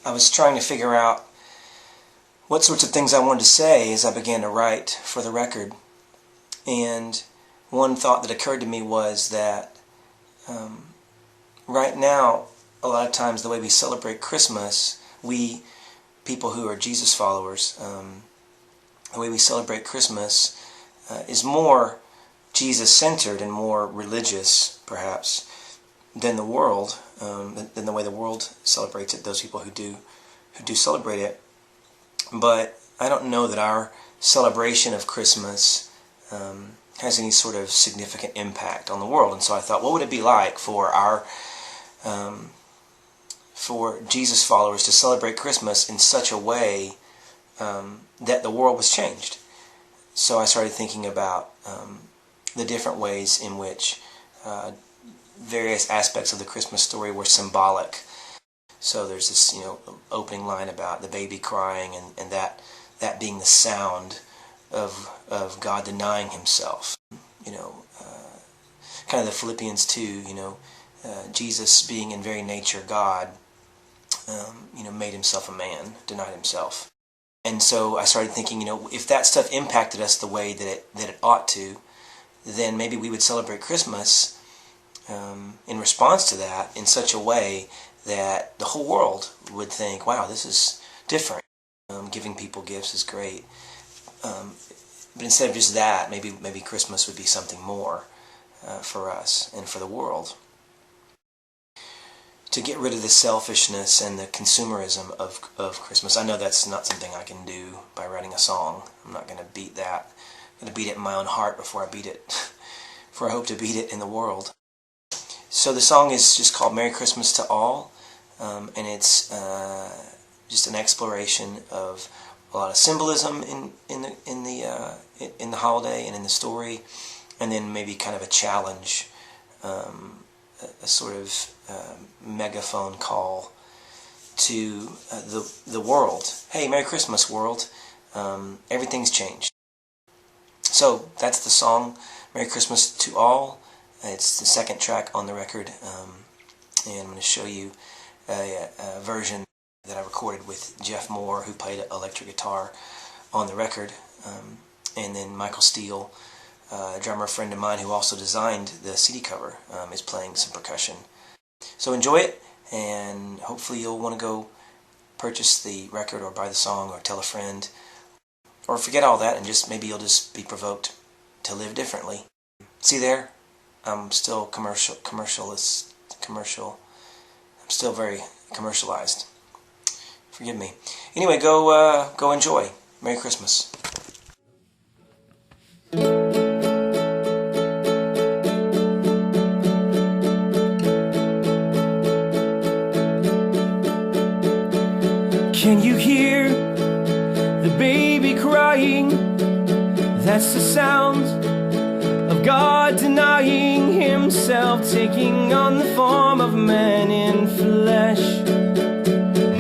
I was trying to figure out what sorts of things I wanted to say as I began to write for the record. And one thought that occurred to me was that right now, a lot of times the way we celebrate Christmas, we people who are Jesus followers, the way we celebrate Christmas is more Jesus-centered and more religious, perhaps, than the world, than the way the world celebrates it. Those people who do celebrate it, but I don't know that our celebration of Christmas has any sort of significant impact on the world. And so I thought, what would it be like for for Jesus followers to celebrate Christmas in such a way that the world was changed? So I started thinking about the different ways in which various aspects of the Christmas story were symbolic. So there's this, opening line about the baby crying, and that being the sound of God denying himself. Kind of the Philippians 2, Jesus being in very nature God, made himself a man, denied himself. And so I started thinking, if that stuff impacted us the way that it ought to, then maybe we would celebrate Christmas in response to that in such a way that the whole world would think, wow, this is different. Giving people gifts is great. But instead of just that, maybe Christmas would be something more for us and for the world. To get rid of the selfishness and the consumerism of Christmas. I know that's not something I can do by writing a song. I'm not going to beat that. I'm going to beat it in my own heart before I beat it, before I hope to beat it in the world. So the song is just called Merry Christmas to All, and it's just an exploration of a lot of symbolism in the holiday and in the story, and then maybe kind of a challenge, a sort of megaphone call to the world. Hey, Merry Christmas, world! Everything's changed. So that's the song, Merry Christmas to All. It's the second track on the record, and I'm going to show you a version that I recorded with Jeff Moore, who played electric guitar on the record, and then Michael Steele, a drummer friend of mine who also designed the CD cover, is playing some percussion. So enjoy it, and hopefully you'll want to go purchase the record or buy the song or tell a friend, or forget all that and maybe you'll just be provoked to live differently. See there? I'm still commercial. I'm still very commercialized. Forgive me. Anyway, go enjoy. Merry Christmas. Can you hear the baby crying? That's the sound of God denying himself, taking on the form of man in flesh.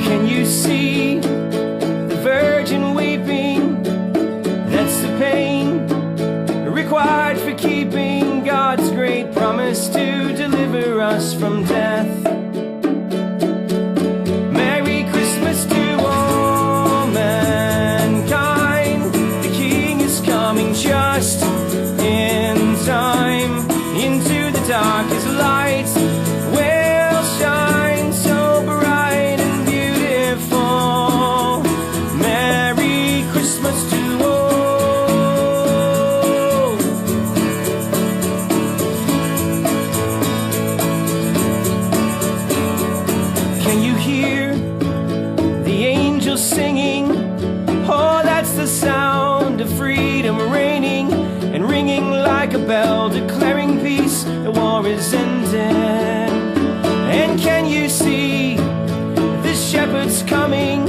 Can you see the virgin weeping? That's the pain required for keeping God's great promise to deliver us from death. Merry Christmas to all mankind. The King is coming just in time. Into the darkest light will shine so bright and beautiful. Merry Christmas to all. Can you hear the angels singing? Oh, that's the sound of freedom reigning and ringing like a bell, declaring peace, the war is ended. And can you see the shepherds coming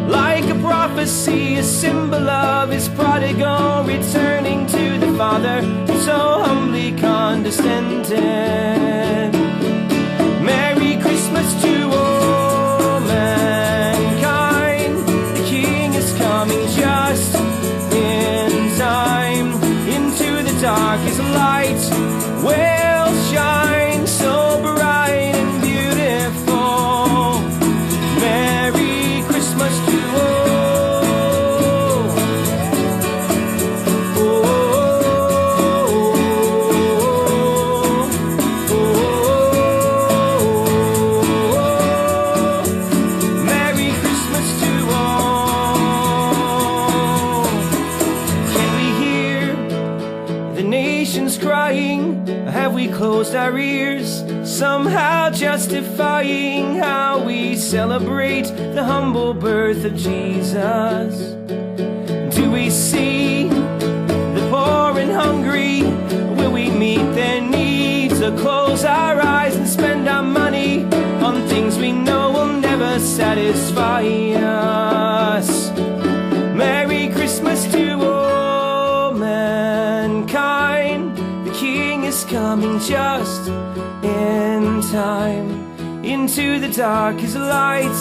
like a prophecy, a symbol of his prodigal returning to the Father, so humbly condescended. Merry Christmas to all mankind. The King is coming just in time. Into the darkest light will shine so bright and beautiful. Merry nations crying? Have we closed our ears, somehow justifying how we celebrate the humble birth of Jesus? Do we see the poor and hungry? Will we meet their needs, or close our eyes and spend our money on things we know will never satisfy us? Merry Christmas to all mankind. The King is coming just in time. Into the dark his light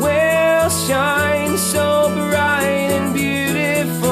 will shine, so bright and beautiful.